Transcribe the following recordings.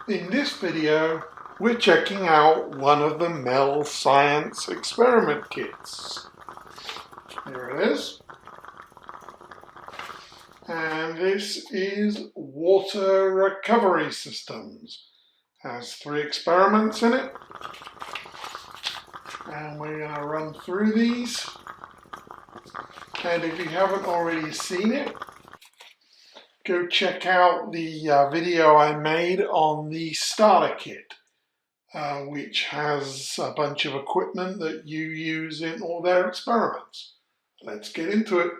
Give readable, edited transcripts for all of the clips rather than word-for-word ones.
In this video, we're checking out one of the MEL Science experiment kits. Here it is. And this is water recovery systems. Has 3 experiments in it. And we're going to run through these. And if you haven't already seen it, go check out the video I made on the starter kit, which has a bunch of equipment that you use in all their experiments. Let's get into it.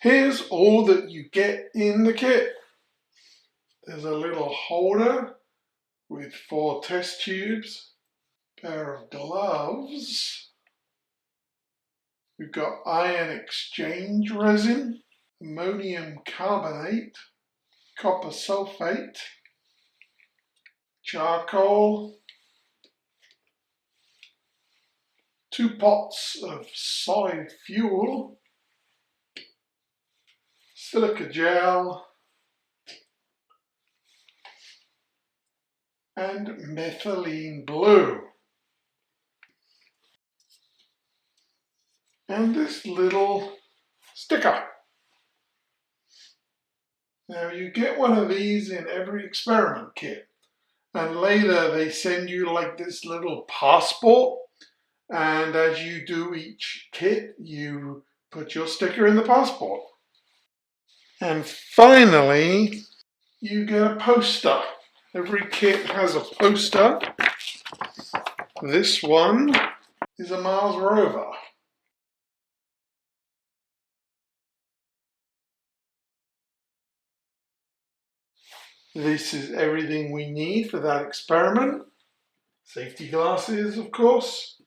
Here's all that you get in the kit. There's a little holder with 4 test tubes, pair of gloves. We've got ion exchange resin, ammonium carbonate, copper sulfate, charcoal, 2 pots of solid fuel, silica gel, and methylene blue. And this little sticker. Now you get one of these in every experiment kit, and later they send you like this little passport, and as you do each kit you put your sticker in the passport. And finally you get a poster. Every kit has a poster. This one is a Mars rover. This is everything we need for that experiment. Safety glasses, of course.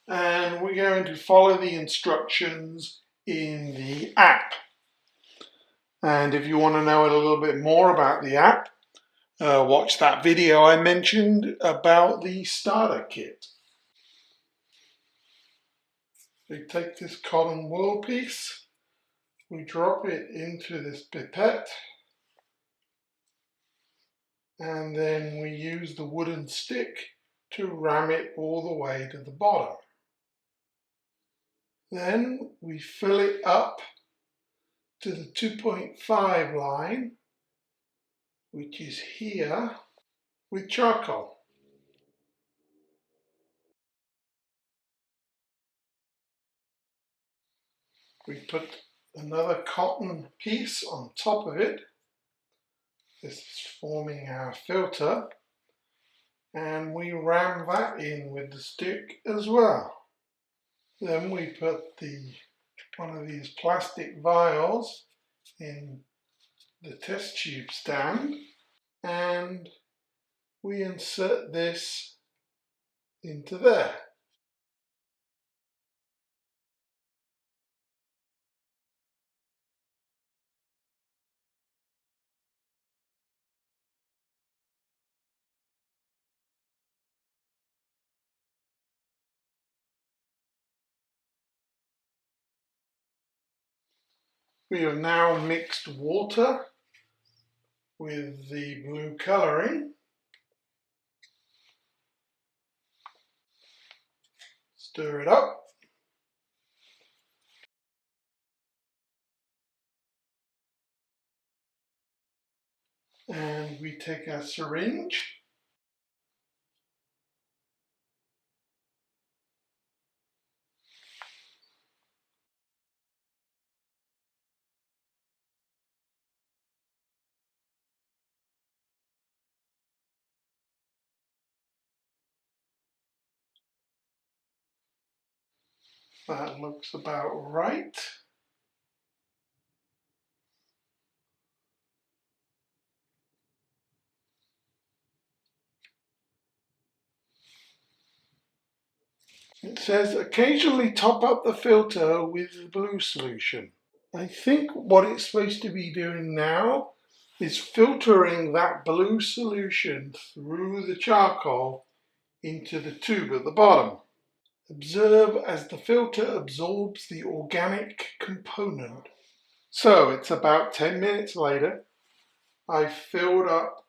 And we're going to follow the instructions in the app. And if you want to know a little bit more about the app, watch that video I mentioned about the starter kit. We take this cotton wool piece, we drop it into this pipette, and then we use the wooden stick to ram it all the way to the bottom. Then we fill it up to the 2.5 line, which is here, with charcoal. We put another cotton piece on top of it. This is forming our filter, and we ram that in with the stick as well. Then we put one of these plastic vials in the test tube stand, and we insert this into there. We have now mixed water with the blue colouring. Stir it up. And we take our syringe. That looks about right. It says occasionally top up the filter with the blue solution. I think what it's supposed to be doing now is filtering that blue solution through the charcoal into the tube at the bottom. Observe as the filter absorbs the organic component. So it's about 10 minutes later. I've filled up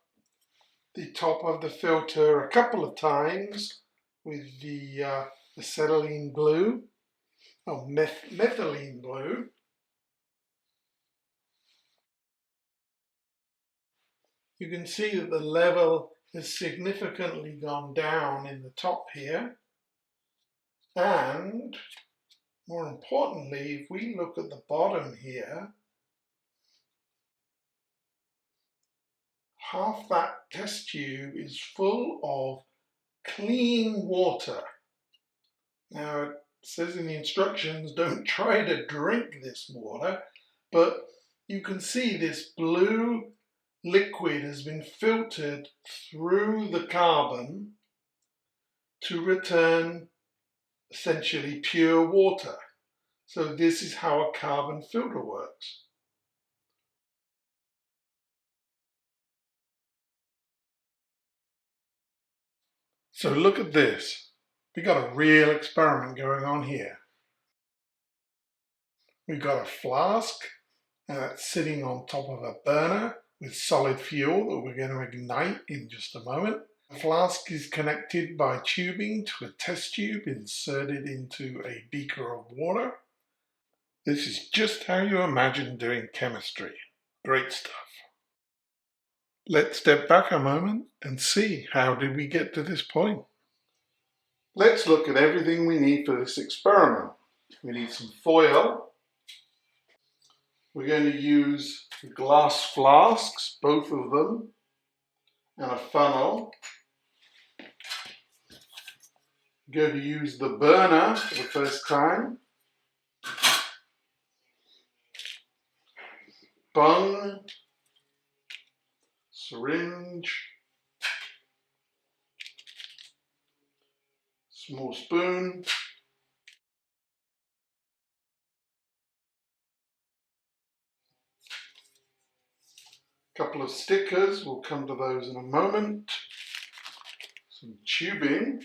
the top of the filter a couple of times with the acetylene blue, methylene blue. You can see that the level has significantly gone down in the top here. And more importantly, if we look at the bottom here, half that test tube is full of clean water. Now it says in the instructions, don't try to drink this water, but you can see this blue liquid has been filtered through the carbon to return essentially pure water. So this is how a carbon filter works. So look at this. We've got a real experiment going on here. We've got a flask that's sitting on top of a burner with solid fuel that we're going to ignite in just a moment. The flask is connected by tubing to a test tube inserted into a beaker of water. This is just how you imagine doing chemistry. Great stuff. Let's step back a moment and see how did we get to this point. Let's look at everything we need for this experiment. We need some foil. We're going to use glass flasks, both of them, and a funnel. We're going to use the burner for the first time. Bung, syringe, small spoon, couple of stickers, we'll come to those in a moment, some tubing,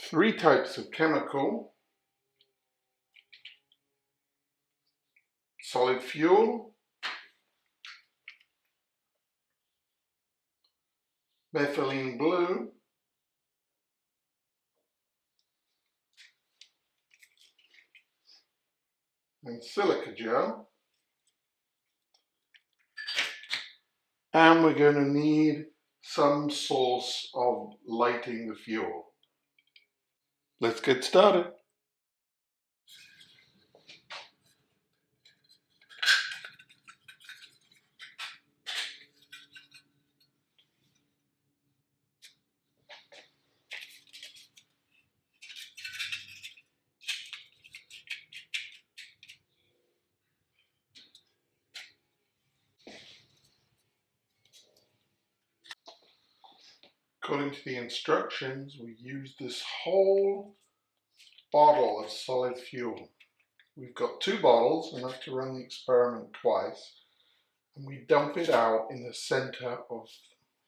3 types of chemical, solid fuel, methylene blue, and silica gel. And we're going to need some source of lighting the fuel. Let's get started. According to the instructions, we use this whole bottle of solid fuel. We've got 2 bottles, enough to run the experiment twice, and we dump it out in the center of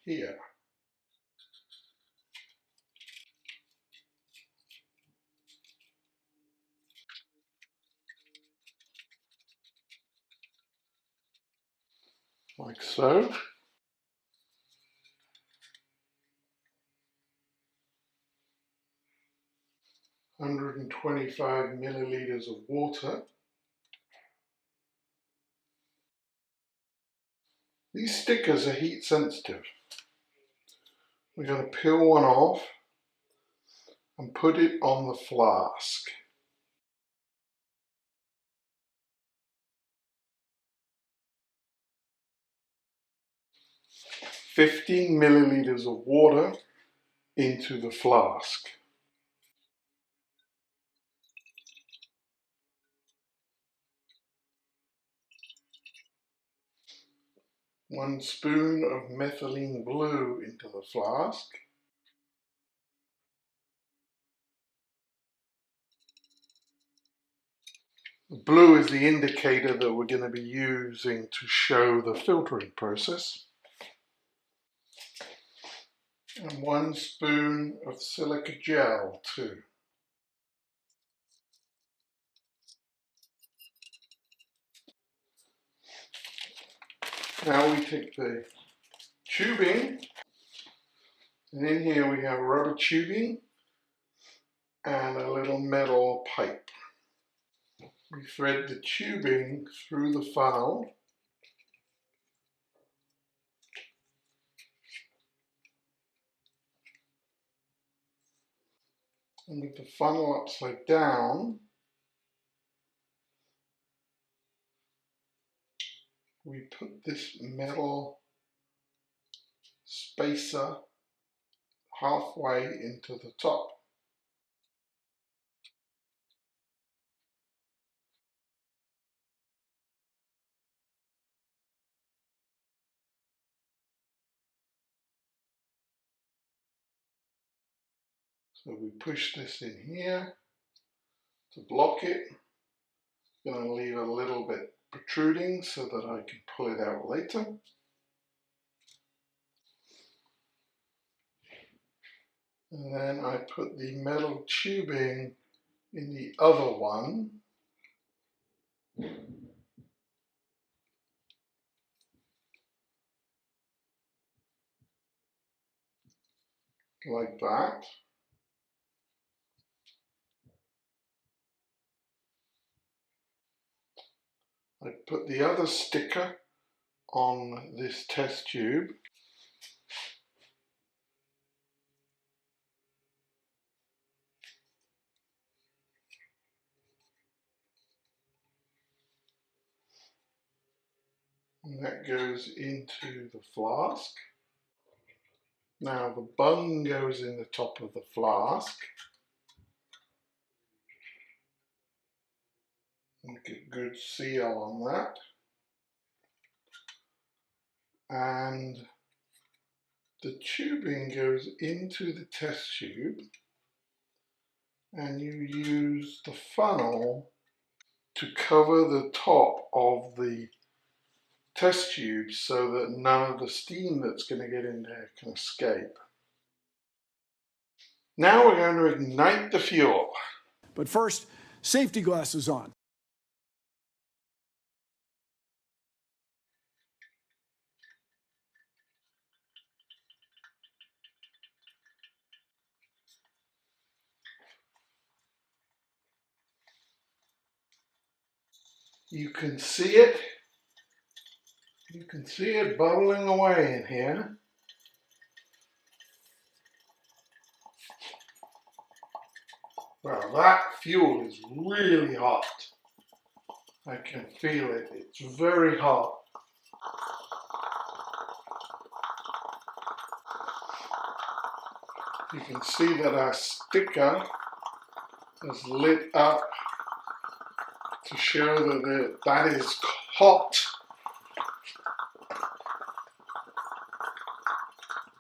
here. Like so. "125 milliliters of water." These stickers are heat sensitive. We're going to peel one off and put it on the flask. "15 milliliters of water into the flask. "1 spoon of methylene blue into the flask. The blue is the indicator that we're going to be using to show the filtering process. and 1 spoon of silica gel too. Now we take the tubing, and in here we have rubber tubing and a little metal pipe. We thread the tubing through the funnel and with the funnel upside down, we put this metal spacer halfway into the top. So we push this in here to block it. I'm going to leave a little bit protruding so that I can pull it out later. And then I put the metal tubing in the other one. Like that. I put the other sticker on this test tube. And that goes into the flask. Now the bung goes in the top of the flask. Make a good seal on that. And the tubing goes into the test tube, and you use the funnel to cover the top of the test tube so that none of the steam that's going to get in there can escape. Now we're going to ignite the fuel. But first, safety glasses on. You can see it. You can see it bubbling away in here. Well, that fuel is really hot. I can feel it. It's very hot. You can see that our sticker is lit up to show that that is hot.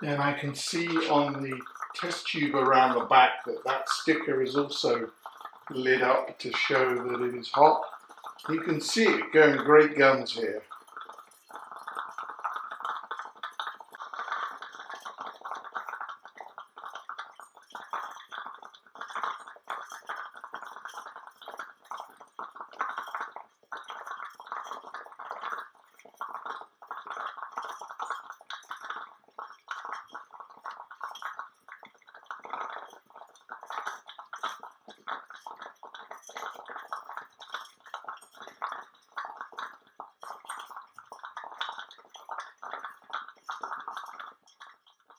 And I can see on the test tube around the back that that sticker is also lit up to show that it is hot. You can see it going great guns here.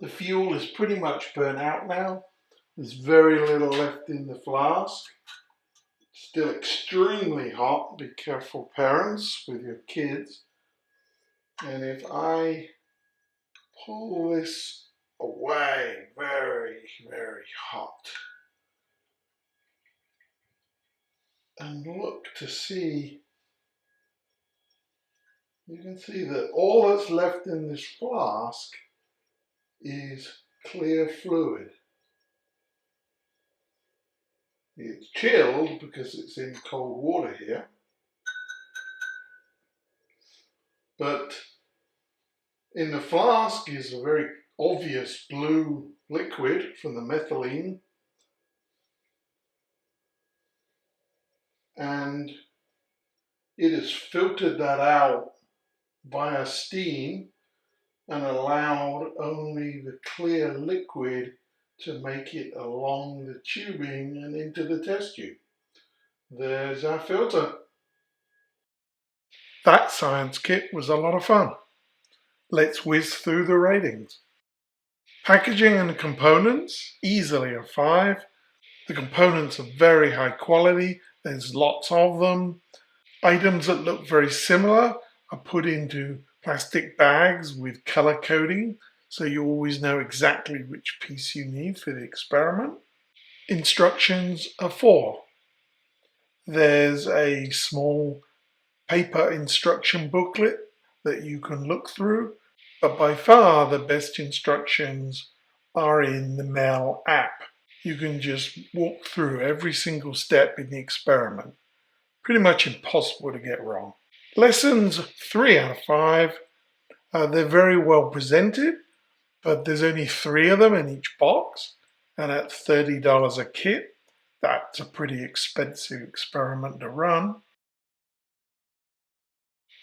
The fuel is pretty much burnt out now. There's very little left in the flask. Still extremely hot. Be careful, parents, with your kids. And if I pull this away, very, very hot. And look to see, you can see that all that's left in this flask is clear fluid. It's chilled because it's in cold water here, but in the flask is a very obvious blue liquid from the methylene, and it has filtered that out via steam and allowed only the clear liquid to make it along the tubing and into the test tube. There's our filter. That science kit was a lot of fun. Let's whiz through the ratings. Packaging and components, easily a 5. The components are very high quality. There's lots of them. Items that look very similar are put into plastic bags with color coding, so you always know exactly which piece you need for the experiment. Instructions are 4. There's a small paper instruction booklet that you can look through, but by far the best instructions are in the MEL app. You can just walk through every single step in the experiment. Pretty much impossible to get wrong. Lessons 3 out of 5. They're very well presented, but there's only 3 of them in each box, and at $30 a kit, that's a pretty expensive experiment to run.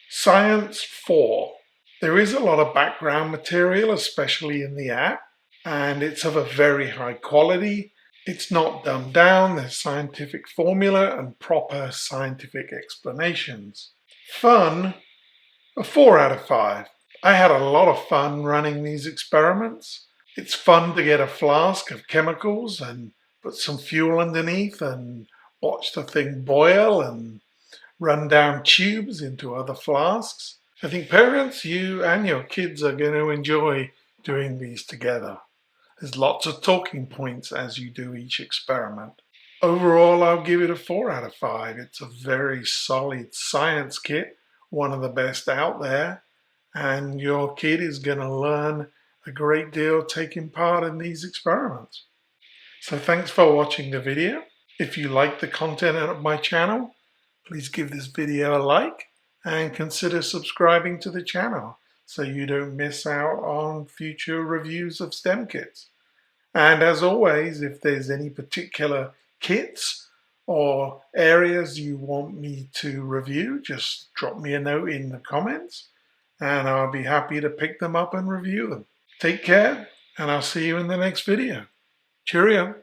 Science 4. There is a lot of background material, especially in the app, and it's of a very high quality. It's not dumbed down, there's scientific formula and proper scientific explanations. Fun, a 4 out of 5. I had a lot of fun running these experiments. It's fun to get a flask of chemicals and put some fuel underneath and watch the thing boil and run down tubes into other flasks. I think parents, you and your kids are going to enjoy doing these together. There's lots of talking points as you do each experiment. Overall, I'll give it a 4 out of 5. It's a very solid science kit, one of the best out there, and your kid is going to learn a great deal taking part in these experiments. So thanks for watching the video. If you like the content of my channel, please give this video a like and consider subscribing to the channel so you don't miss out on future reviews of STEM kits. And as always, if there's any particular kits or areas you want me to review, just drop me a note in the comments and I'll be happy to pick them up and review them. Take care, and I'll see you in the next video. Cheerio.